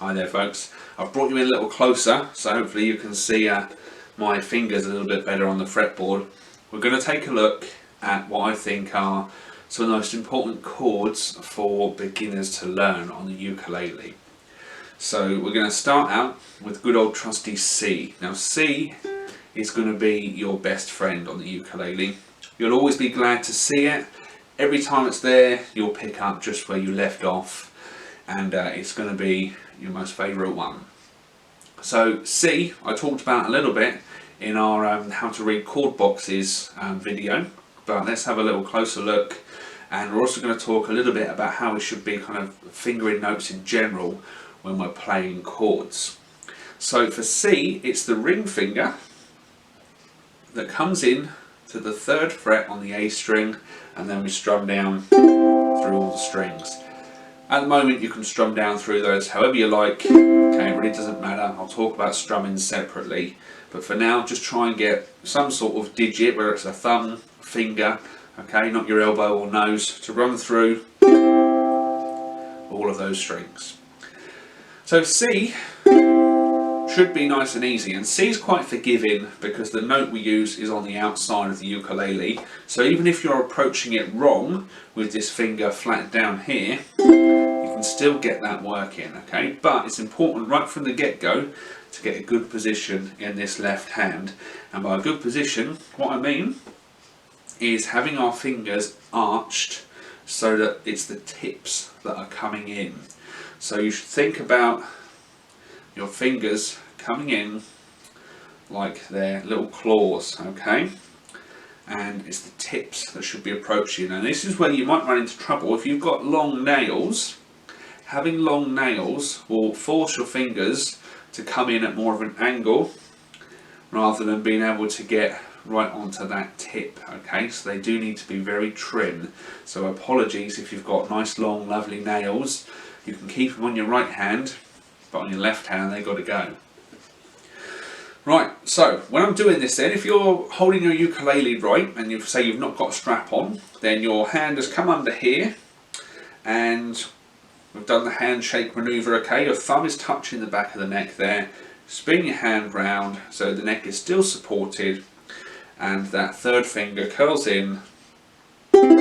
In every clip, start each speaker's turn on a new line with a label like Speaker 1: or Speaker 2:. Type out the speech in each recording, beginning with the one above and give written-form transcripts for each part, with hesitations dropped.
Speaker 1: Hi there folks, I've brought you in a little closer so hopefully you can see my fingers a little bit better on the fretboard. We're going to take a look at what I think are some of the most important chords for beginners to learn on the ukulele. So we're going to start out with good old trusty C. Now C is going to be your best friend on the ukulele. You'll always be glad to see it. Every time it's there you'll pick up just where you left off, and it's going to be your most favourite one. So C, I talked about a little bit in our how to read chord boxes video, but let's have a little closer look, and we're also going to talk a little bit about how we should be kind of fingering notes in general when we're playing chords. So for C, it's the ring finger that comes in to the 3rd fret on the A string, and then we strum down through all the strings. At the moment you can strum down through those however you like, okay, it really doesn't matter. I'll talk about strumming separately, but for now just try and get some sort of digit, whether it's a thumb, finger, okay, not your elbow or nose, to run through all of those strings. So C should be nice and easy, and C is quite forgiving because the note we use is on the outside of the ukulele, so even if you're approaching it wrong with this finger flat down here, you can still get that working, okay? But it's important right from the get-go to get a good position in this left hand, and by a good position what I mean is having our fingers arched so that it's the tips that are coming in. So you should think about your fingers coming in like they're little claws, okay? And it's the tips that should be approaching. And this is where you might run into trouble. If you've got long nails, having long nails will force your fingers to come in at more of an angle rather than being able to get right onto that tip, okay? So they do need to be very trim. So apologies if you've got nice long lovely nails. You can keep them on your right hand, but on your left hand they've got to go. Right, so when I'm doing this then, if you're holding your ukulele right and you say you've not got a strap on, then your hand has come under here and we've done the handshake manoeuvre, okay? Your thumb is touching the back of the neck there. Spin your hand round so the neck is still supported and that 3rd finger curls in. Okay,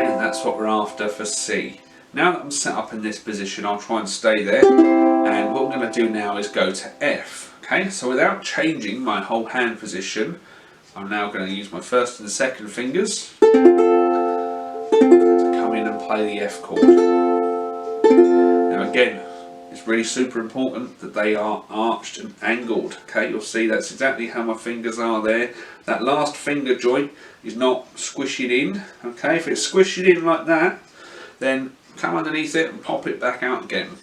Speaker 1: and that's what we're after for C. Now that I'm set up in this position, I'll try and stay there, and what we're going to do now is go to F. Okay, so without changing my whole hand position, I'm now going to use my 1st and 2nd fingers to come in and play the F chord. Now again, it's really super important that they are arched and angled. Okay, you'll see that's exactly how my fingers are there. That last finger joint is not squishing in. Okay, if it's squishing in like that, then come underneath it and pop it back out again.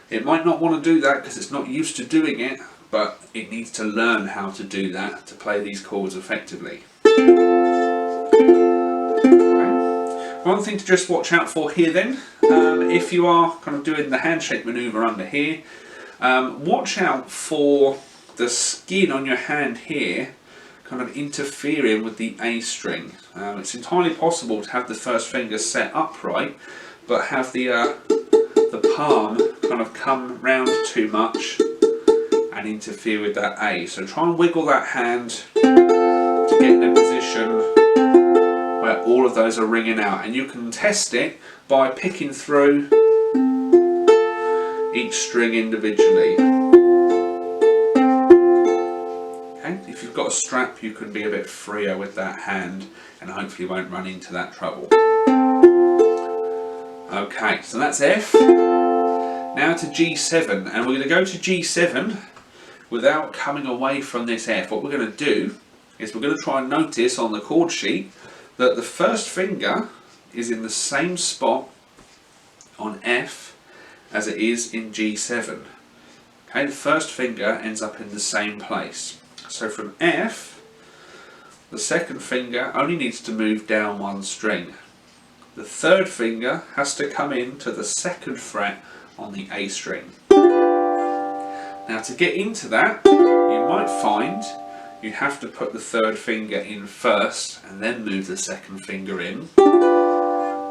Speaker 1: It might not want to do that because it's not used to doing it, but it needs to learn how to do that to play these chords effectively. Okay. One thing to just watch out for here then, if you are kind of doing the handshake manoeuvre under here, watch out for the skin on your hand here kind of interfering with the A string. It's entirely possible to have the 1st finger set upright, but have the palm kind of come round too much and interfere with that A. So try and wiggle that hand to get in a position where all of those are ringing out, and you can test it by picking through each string individually. Okay, if you've got a strap you can be a bit freer with that hand and hopefully won't run into that trouble. Okay, so that's F. Now to G7, and we're going to go to G7 without coming away from this F. What we're going to do is we're going to try and notice on the chord sheet that the 1st finger is in the same spot on F as it is in G7. Okay, the 1st finger ends up in the same place. So from F, the 2nd finger only needs to move down 1 string. The 3rd finger has to come in to the 2nd fret on the A string. Now to get into that, you might find you have to put the 3rd finger in first and then move the 2nd finger in.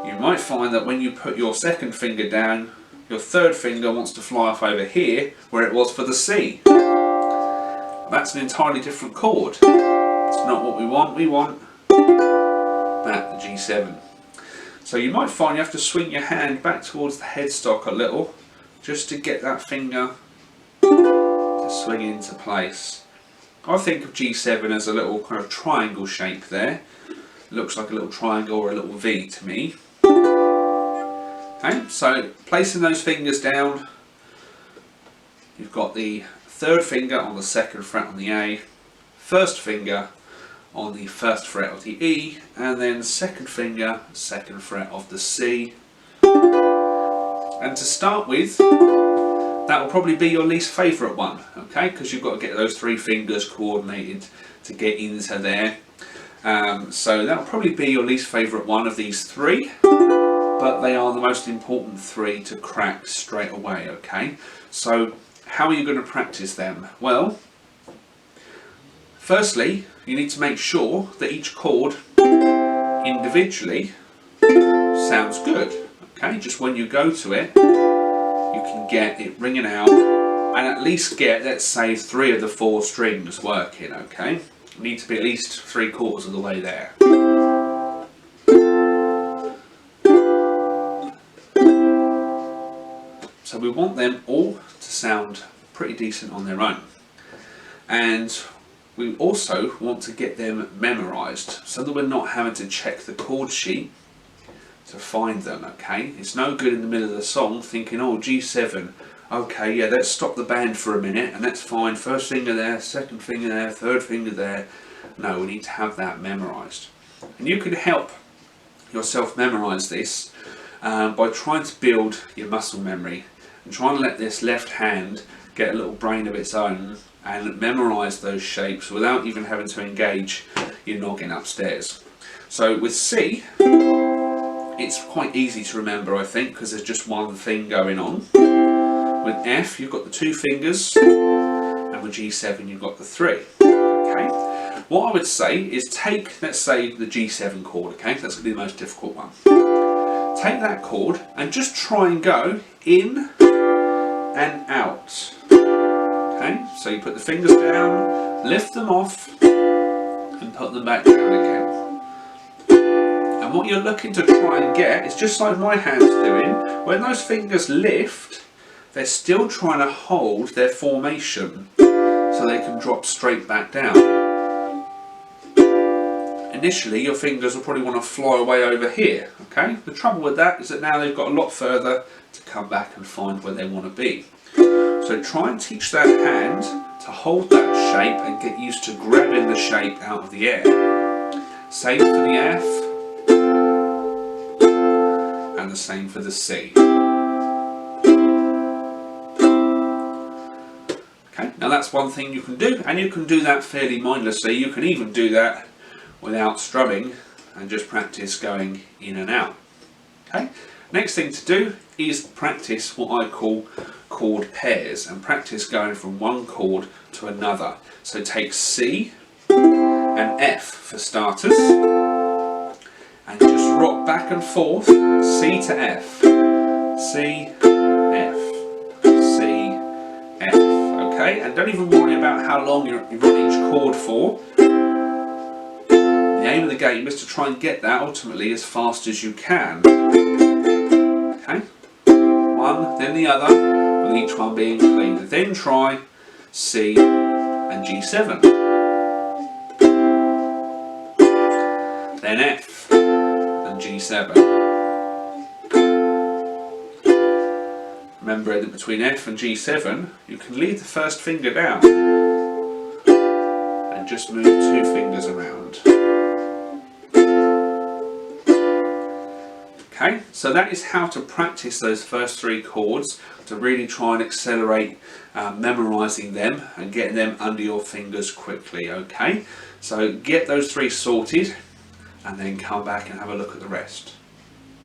Speaker 1: you might find that when you put your second finger down, your third finger wants to fly off over here where it was for the C. That's an entirely different chord. It's not what we want. We want that, the G7. So you might find you have to swing your hand back towards the headstock a little just to get that finger to swing into place. I think of G7 as a little kind of triangle shape there. It looks like a little triangle or a little V to me. Okay, so placing those fingers down, you've got the third finger on the second fret on the A, first finger on the first fret of the E, and then second finger, second fret of the C. And to start with, that will probably be your least favourite one, okay, because you've got to get those three fingers coordinated to get into there. So that will probably be your least favourite one of these three, but they are the most important three to crack straight away, okay? So how are you going to practice them? Well, firstly, you need to make sure that each chord individually sounds good, okay? Just when you go to it, you can get it ringing out and at least get, let's say, 3 of the 4 strings working, okay? You need to be at least 3/4 of the way there. So we want them all to sound pretty decent on their own. And we also want to get them memorised so that we're not having to check the chord sheet to find them, okay? It's no good in the middle of the song thinking, oh, G7, okay, yeah, let's stop the band for a minute and that's fine. First finger there, second finger there, third finger there. No, we need to have that memorised. And you can help yourself memorise this by trying to build your muscle memory and trying to let this left hand get a little brain of its own and memorise those shapes without even having to engage your noggin upstairs. So with C, it's quite easy to remember, I think, because there's just one thing going on. With F, you've got the 2 fingers, and with G7, you've got the 3. Okay. What I would say is take, let's say, the G7 chord. Okay, that's going to be the most difficult one. Take that chord and just try and go in and out. Okay, so you put the fingers down, lift them off, and put them back down again. And what you're looking to try and get is just like my hand's doing. When those fingers lift, they're still trying to hold their formation so they can drop straight back down. Initially, your fingers will probably want to fly away over here. Okay. The trouble with that is that now they've got a lot further to come back and find where they want to be. So try and teach that hand to hold that shape and get used to grabbing the shape out of the air. Same for the F and the same for the C. Okay, now that's one thing you can do, and you can do that fairly mindlessly. You can even do that without strumming and just practice going in and out. Okay. Next thing to do is practice what I call chord pairs and practice going from one chord to another. So take C and F for starters and just rock back and forth, C to F, C, F, C, F, okay? And don't even worry about how long you're on each chord for. The aim of the game is to try and get that ultimately as fast as you can. Okay, one, then the other, with each one being clean. Then try C and G7. Then F and G7. Remember that between F and G7, you can leave the first finger down and just move 2 fingers around. Okay, so that is how to practice those first 3 chords to really try and accelerate memorising them and getting them under your fingers quickly, okay? So get those 3 sorted and then come back and have a look at the rest.